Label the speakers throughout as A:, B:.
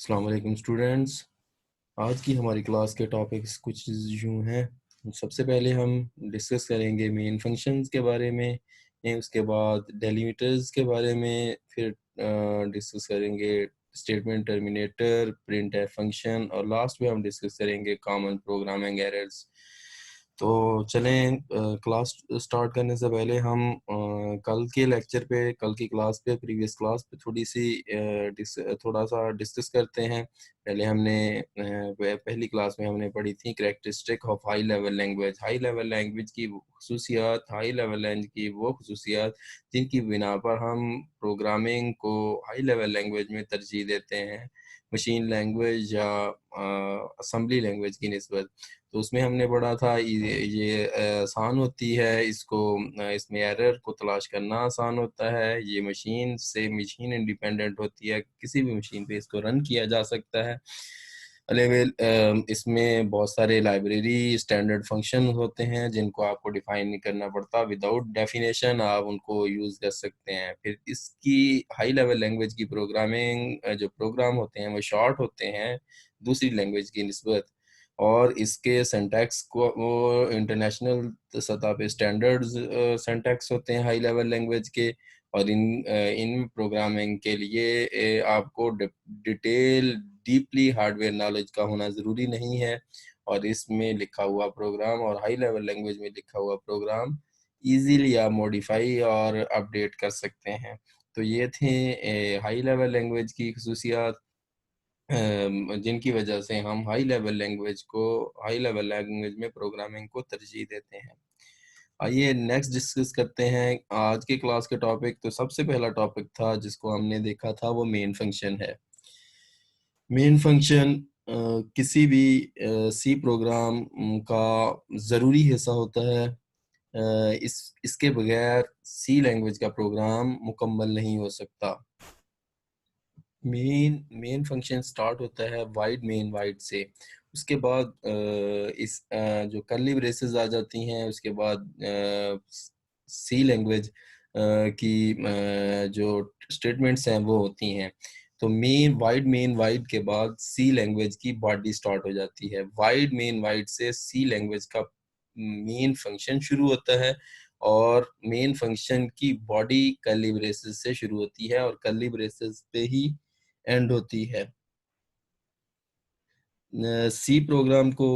A: अस्सलाम वालेकुम स्टूडेंट्स। आज की हमारी क्लास के टॉपिक्स कुछ यूँ हैं। सबसे पहले हम डिस्कस करेंगे मेन फंक्शंस के बारे में, उसके बाद डेलीमिटर्स के बारे में, फिर डिस्कस करेंगे statement terminator, print F function और लास्ट में हम डिस्कस करेंगे कॉमन प्रोग्रामिंग एरर्स। तो चलें, क्लास स्टार्ट करने से पहले हम कल की क्लास पे प्रीवियस क्लास पे थोड़ा सा डिस्कस करते हैं। पहले हमने पहली क्लास में हमने पढ़ी थी characteristic of high level language. High level language की वो खसूसियात, हाई लेवल लैंग्वेज की वो खसूसियात जिनकी बिना पर हम प्रोग्रामिंग को हाई लेवल लैंग्वेज में तरजीह देते हैं मशीन लैंग्वेज या असेंबली लैंग्वेज की निस्बत। तो उसमें हमने पढ़ा था ये आसान होती है, इसमें एरर को तलाश करना आसान होता है, ये मशीन से मशीन इंडिपेंडेंट होती है, किसी भी मशीन पे इसको रन किया जा सकता है। लेवल इसमें बहुत सारे लाइब्रेरी स्टैंडर्ड फंक्शन होते हैं जिनको आपको डिफाइन नहीं करना पड़ता, विदाउट डेफिनेशन आप उनको यूज़ कर सकते हैं। फिर इसकी हाई लेवल लैंग्वेज की प्रोग्रामिंग जो प्रोग्राम होते हैं वो शॉर्ट होते हैं दूसरी लैंग्वेज की निस्बत, और इसके सिंटैक्स को वो इंटरनेशनल सतह पे स्टैंडर्ड्स सिंटैक्स होते हैं हाई लेवल लैंग्वेज के। और इन प्रोग्रामिंग के लिए आपको डिटेल डीपली हार्डवेयर नॉलेज का होना ज़रूरी नहीं है, और इसमें लिखा हुआ प्रोग्राम और हाई लेवल लैंग्वेज में लिखा हुआ प्रोग्राम इजीली आप मॉडिफाई और अपडेट कर सकते हैं। तो ये थे हाई लेवल लैंग्वेज की खसूसियात, जिनकी वजह से हम हाई लेवल लैंग्वेज में प्रोग्रामिंग को तरजीह देते हैं। आइए नेक्स्ट डिस्कस करते हैं आज के क्लास के टॉपिक। तो सबसे पहला टॉपिक था जिसको हमने देखा था वो मेन फंक्शन है। मेन फंक्शन किसी भी सी प्रोग्राम का ज़रूरी हिस्सा होता है। इसके बगैर सी लैंग्वेज का प्रोग्राम मुकम्मल नहीं हो सकता। मेन फंक्शन स्टार्ट होता है वाइड से। उसके बाद जो कर्ली ब्रेसेस आ जाती हैं, उसके बाद सी लैंग्वेज की जो स्टेटमेंट्स हैं वो होती हैं। तो मेन वाइड के बाद सी लैंग्वेज की बॉडी स्टार्ट हो जाती है। मेन वाइड से सी लैंग्वेज का मेन फंक्शन शुरू होता है, और मेन फंक्शन की बॉडी कर्ली ब्रेसेस से शुरू होती है और कर्ली ब्रेसेस पे ही एंड होती है। सी प्रोग्राम को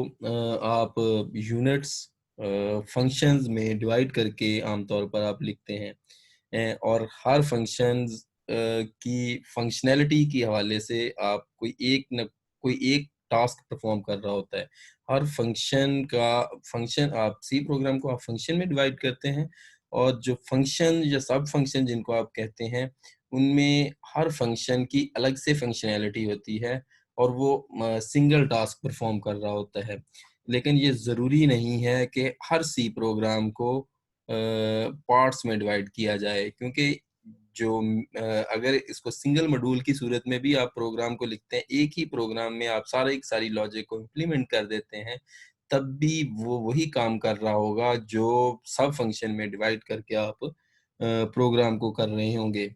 A: आप यूनिट्स फंक्शंस में डिवाइड करके आमतौर पर आप लिखते हैं, और हर फंक्शंस की फंक्शनैलिटी के हवाले से आप कोई एक टास्क परफॉर्म कर रहा होता है। हर फंक्शन आप सी प्रोग्राम को आप फंक्शन में डिवाइड करते हैं, और जो फंक्शन या सब फंक्शन जिनको आप कहते हैं, उनमें हर फंक्शन की अलग से फंक्शनैलिटी होती है और वो सिंगल टास्क परफॉर्म कर रहा होता है। लेकिन ये ज़रूरी नहीं है कि हर सी प्रोग्राम को पार्ट्स में डिवाइड किया जाए, क्योंकि अगर इसको सिंगल मॉड्यूल की सूरत में भी आप प्रोग्राम को लिखते हैं, एक ही प्रोग्राम में आप सारी लॉजिक को इम्प्लीमेंट कर देते हैं, तब भी वो वही काम कर रहा होगा जो सब फंक्शन में डिवाइड करके आप प्रोग्राम को कर रहे होंगे।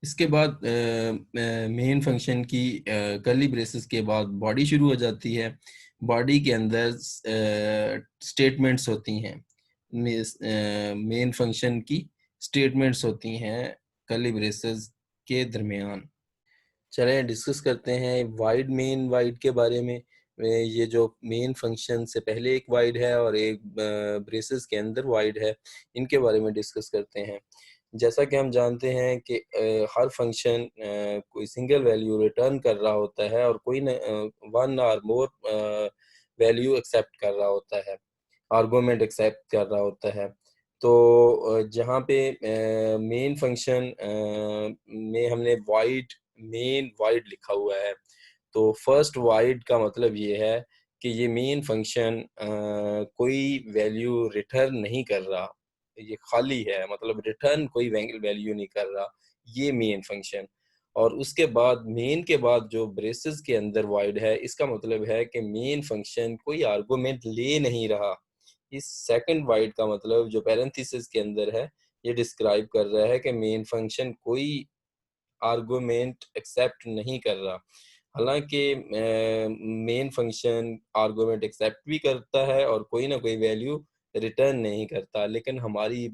A: इसके बाद मेन फंक्शन की कर्ली ब्रेसेस के बाद बॉडी शुरू हो जाती है। बॉडी के अंदर स्टेटमेंट्स होती हैं। मेन फंक्शन की स्टेटमेंट्स होती हैं कर्ली ब्रेसेस के दरमियान। चलें डिस्कस करते हैं वाइड के बारे में। ये जो मेन फंक्शन से पहले एक वाइड है और एक ब्रेसेस के अंदर वाइड है, इनके बारे में डिस्कस करते हैं। जैसा कि हम जानते हैं कि हर फंक्शन कोई सिंगल वैल्यू रिटर्न कर रहा होता है और कोई वन और मोर वैल्यू एक्सेप्ट कर रहा होता है, आर्गुमेंट एक्सेप्ट कर रहा होता है। तो जहाँ पे मेन फंक्शन में हमने मेन वाइड लिखा हुआ है, तो फर्स्ट वाइड का मतलब ये है कि ये मेन फंक्शन कोई वैल्यू रिटर्न नहीं कर रहा, ये खाली है, मतलब रिटर्न कोई वैल्यू नहीं कर रहा, ये मेन फंक्शन। और उसके बाद मेन के बाद जो ब्रेसेस के अंदर वाइड है, इसका मतलब है कि मेन फंक्शन कोई आर्गुमेंट ले नहीं रहा। इस सेकंड वाइड का मतलब जो पैरेंथेसिस के अंदर है, ये डिस्क्राइब कर रहा है कि मेन फंक्शन कोई आर्गुमेंट एक्सेप्ट नहीं कर रहा। हालांकि मेन फंक्शन आर्गुमेंट एक्सेप्ट भी करता है और कोई ना कोई वैल्यू रिटर्न नहीं करता, लेकिन हमारी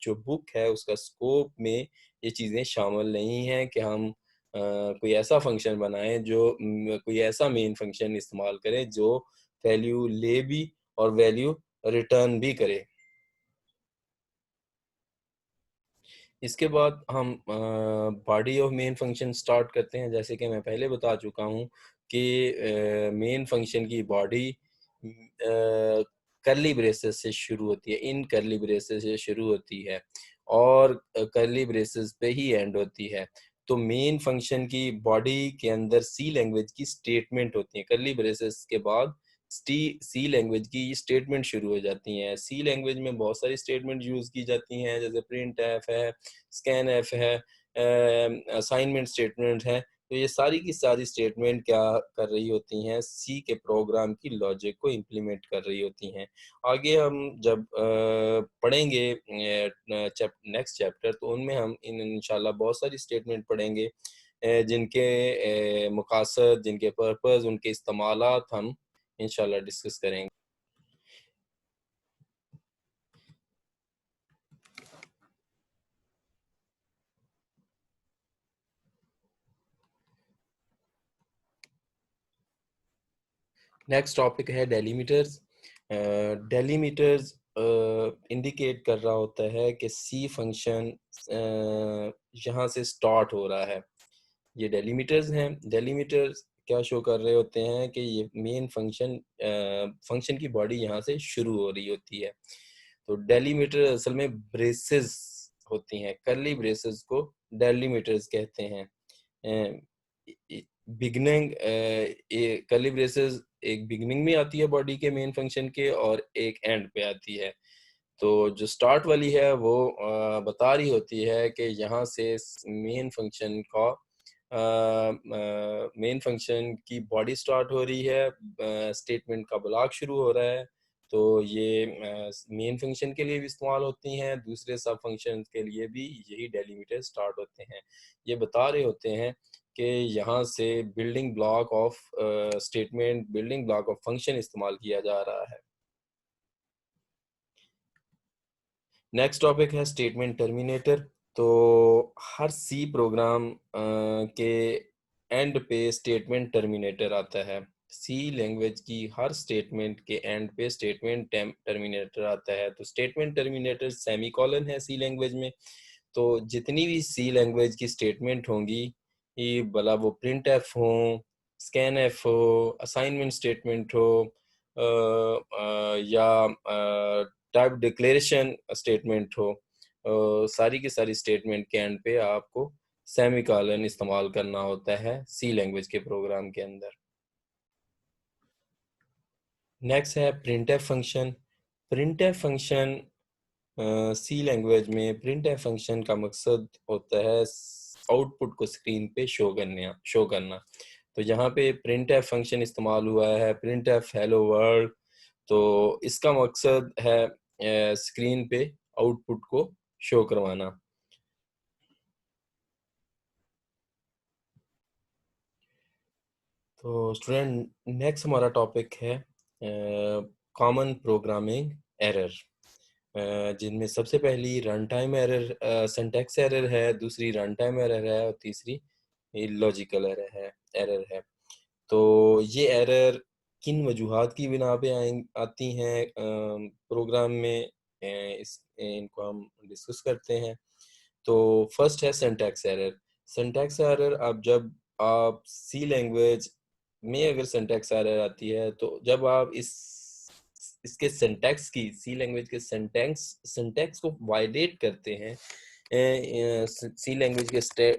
A: जो बुक है उसका स्कोप में ये चीज़ें शामिल नहीं हैं कि हम कोई ऐसा फंक्शन बनाएं जो कोई ऐसा मेन फंक्शन इस्तेमाल करे जो वैल्यू ले भी और वैल्यू रिटर्न भी करे। इसके बाद हम body of main function start करते हैं। जैसे कि मैं पहले बता चुका हूँ कि मेन फंक्शन की बॉडी कर्ली ब्रेसेस से शुरू होती है, इन कर्ली ब्रेसेस से शुरू होती है और कर्ली ब्रेसेस पे ही एंड होती है। तो मेन फंक्शन की बॉडी के अंदर सी लैंग्वेज की स्टेटमेंट होती है। कर्ली ब्रेसेस के बाद सी लैंग्वेज की स्टेटमेंट शुरू हो जाती हैं। सी लैंग्वेज में बहुत सारी स्टेटमेंट यूज की जाती हैं, जैसे प्रिंट एफ है, स्कैन एफ है, असाइनमेंट स्टेटमेंट है। तो ये सारी की सारी स्टेटमेंट क्या कर रही होती हैं, सी के प्रोग्राम की लॉजिक को इम्प्लीमेंट कर रही होती हैं। आगे हम जब पढ़ेंगे नेक्स्ट चैप्टर, तो उनमें हम इंशाल्लाह बहुत सारी स्टेटमेंट पढ़ेंगे जिनके मकासद, जिनके पर्पस, उनके इस्तेमालात हम इंशाल्लाह डिस्कस करेंगे। नेक्स्ट टॉपिक है डेलीमीटर्स। डेलीमीटर्स इंडिकेट कर रहा होता है कि सी फंक्शन यहाँ से स्टार्ट हो रहा है। ये डेलीमीटर्स हैं। डेलीमीटर्स क्या शो कर रहे होते हैं कि ये मेन फंक्शन की बॉडी यहाँ से शुरू हो रही होती है। तो डेलीमीटर असल में ब्रेसेस होती हैं, कर्ली ब्रेसेस को डेलीमीटर्स कहते हैं। बिगनिंग कर्ली ब्रेसेस एक बिगनिंग में आती है बॉडी के मेन फंक्शन के और एक एंड पे आती है। तो जो स्टार्ट वाली है वो बता रही होती है कि यहाँ से मेन फंक्शन का मेन फंक्शन की बॉडी स्टार्ट हो रही है, स्टेटमेंट का ब्लॉक शुरू हो रहा है। तो ये मेन फंक्शन के लिए भी इस्तेमाल होती हैं, दूसरे सब फंक्शन के लिए भी यही डेलीमीटर स्टार्ट होते हैं। ये बता रहे होते हैं कि यहाँ से building block of statement, building block of function इस्तेमाल किया जा रहा है। नेक्स्ट टॉपिक है स्टेटमेंट टर्मिनेटर। तो हर सी प्रोग्राम के एंड पे स्टेटमेंट टर्मिनेटर आता है। सी लैंग्वेज की हर स्टेटमेंट के एंड पे स्टेटमेंट टर्मिनेटर आता है। तो स्टेटमेंट टर्मिनेटर सेमीकोलन है सी लैंग्वेज में। तो जितनी भी सी लैंग्वेज की स्टेटमेंट होंगी, ये भला वो प्रिंट एफ हो, स्कैन एफ हो, असाइनमेंट स्टेटमेंट हो, या टाइप डिक्लेरेशन स्टेटमेंट हो, सारी की सारी स्टेटमेंट के एंड पे आपको सेमीकोलन इस्तेमाल करना होता है सी लैंग्वेज के प्रोग्राम के अंदर। नेक्स्ट है प्रिंटफ फंक्शन। प्रिंटफ फंक्शन सी लैंग्वेज में प्रिंटफ फंक्शन का मकसद होता है आउटपुट को स्क्रीन पे शो करना। तो यहाँ पे प्रिंटफ फंक्शन इस्तेमाल हुआ है, प्रिंटफ हेलो वर्ल्ड। तो इसका मकसद है स्क्रीन पे आउटपुट को शो करवाना। तो स्टूडेंट, नेक्स्ट हमारा टॉपिक है कॉमन प्रोग्रामिंग एरर, जिनमें सबसे पहली run time error, syntax error है, दूसरी रन टाइम एरर है और तीसरी लॉजिकल एरर है। तो ये एरर किन वजूहात की बिना पे आती हैं प्रोग्राम में, इनको हम डिस्कस करते हैं। तो फर्स्ट है सिंटैक्स एरर। सिंटैक्स एरर, अब जब आप सी लैंग्वेज में अगर सिंटैक्स एरर आती है, तो जब आप इसके सिंटैक्स की, सी लैंग्वेज के सिंटैक्स को वायलेट करते हैं, सी लैंग्वेज के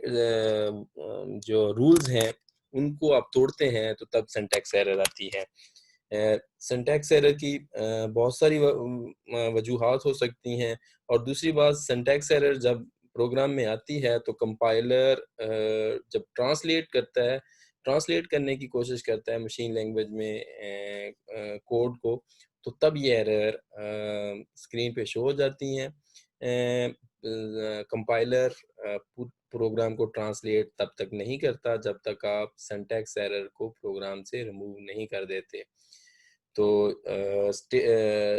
A: जो रूल्स हैं उनको आप तोड़ते हैं, तो तब सिंटैक्स एरर आती है। सिंटैक्स एरर की बहुत सारी वजूहात हो सकती हैं। और दूसरी बात, सिंटैक्स एरर जब प्रोग्राम में आती है तो कंपाइलर जब ट्रांसलेट करने की कोशिश करता है मशीन लैंग्वेज में कोड को, तो तब ये एरर स्क्रीन पे शो हो जाती हैं। कंपाइलर प्रोग्राम को ट्रांसलेट तब तक नहीं करता जब तक आप सिंटैक्स एरर को प्रोग्राम से रिमूव नहीं कर देते। तो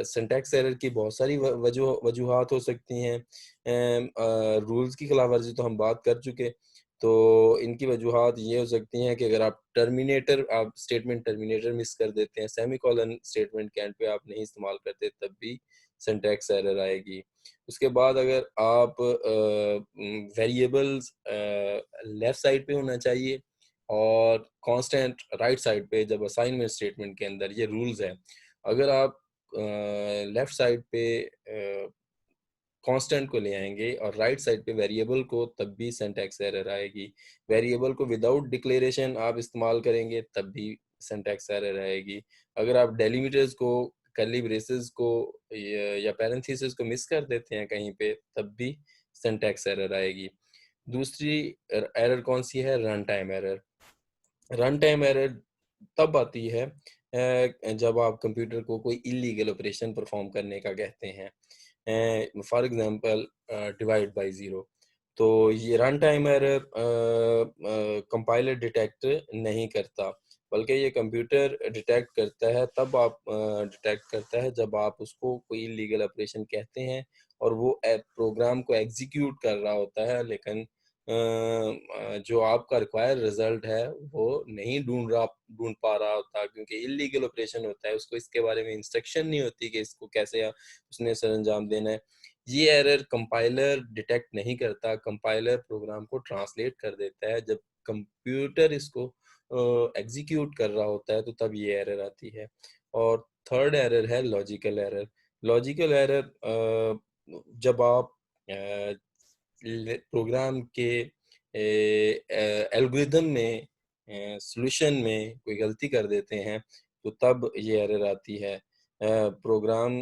A: सिंटैक्स एरर की बहुत सारी वजूहात हो सकती हैं। रूल्स की खिलाफवर्जी तो हम बात कर चुके। तो इनकी वजूहात ये हो सकती हैं कि अगर आप स्टेटमेंट टर्मिनेटर मिस कर देते हैं, सेमीकोलन स्टेटमेंट के एंड पे आप नहीं इस्तेमाल करते, तब भी सिंटैक्स एरर आएगी। उसके बाद अगर आप वेरिएबल्स लेफ्ट साइड पे होना चाहिए और कांस्टेंट राइट साइड पे, जब असाइनमेंट स्टेटमेंट के अंदर ये रूल्स हैं। अगर आप लेफ्ट साइड पे कांस्टेंट को ले आएंगे और राइट साइड पे वेरिएबल को, तब भी सिंटैक्स एरर आएगी। वेरिएबल को विदाउट डिक्लेरेशन आप इस्तेमाल करेंगे, तब भी सिंटैक्स एरर आएगी। अगर आप डेलिमिटर्स को, कर्ली ब्रेसेस को या पैरेंथेसिस को मिस कर देते हैं कहीं पे, तब भी सिंटैक्स एरर आएगी। दूसरी एरर कौन सी है? Run time error. Run time error तब आती है जब आप कंप्यूटर को कोई इलीगल ऑपरेशन परफॉर्म करने का कहते हैं। For example divide by zero. तो ये run time error compiler detect नहीं करता, बल्कि ये कंप्यूटर डिटेक्ट करता है, तब आप डिटेक्ट करता है जब आप उसको कोई इलीगल ऑपरेशन कहते हैं और वो प्रोग्राम को एग्जीक्यूट कर रहा होता है, लेकिन जो आपका रिक्वायर्ड रिजल्ट है वो नहीं ढूंढ पा रहा होता, क्योंकि इलीगल ऑपरेशन होता है, उसको इसके बारे में इंस्ट्रक्शन नहीं होती कि इसको कैसे उसने सरअंजाम देना है। ये एरर कंपाइलर डिटेक्ट नहीं करता, कंपाइलर प्रोग्राम को ट्रांसलेट कर देता है। जब कंप्यूटर इसको एग्जीक्यूट कर रहा होता है, तो तब ये एरर आती है। और थर्ड एरर है लॉजिकल एरर। लॉजिकल एरर जब आप प्रोग्राम के एल्गोरिथम में, सॉल्यूशन में कोई गलती कर देते हैं, तो तब ये एरर आती है। प्रोग्राम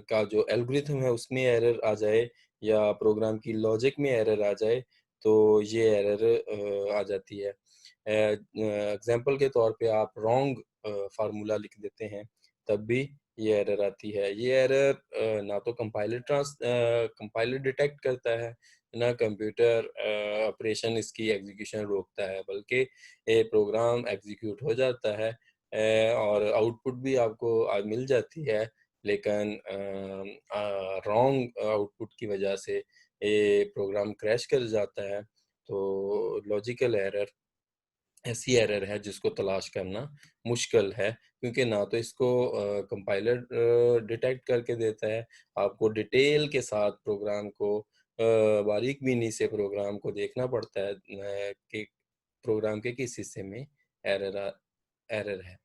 A: का जो एल्गोरिथम है उसमें एरर आ जाए या प्रोग्राम की लॉजिक में एरर आ जाए, तो ये एरर आ जाती है। एग्जांपल के तौर पे आप रॉन्ग फार्मूला लिख देते हैं, तब भी ये एरर आती है। ये एरर ना तो कंपाइलर डिटेक्ट करता है, ना कंप्यूटर ऑपरेशन इसकी एग्जीक्यूशन रोकता है, बल्कि ये प्रोग्राम एग्जीक्यूट हो जाता है और आउटपुट भी आपको मिल जाती है, लेकिन रॉन्ग आउटपुट की वजह से ये प्रोग्राम क्रैश कर जाता है। तो लॉजिकल एरर ऐसी एरर है जिसको तलाश करना मुश्किल है, क्योंकि ना तो इसको कंपाइलर डिटेक्ट करके देता है। आपको डिटेल के साथ प्रोग्राम को बारीक बीनी से प्रोग्राम को देखना पड़ता है कि प्रोग्राम के किस हिस्से में एरर एरर है।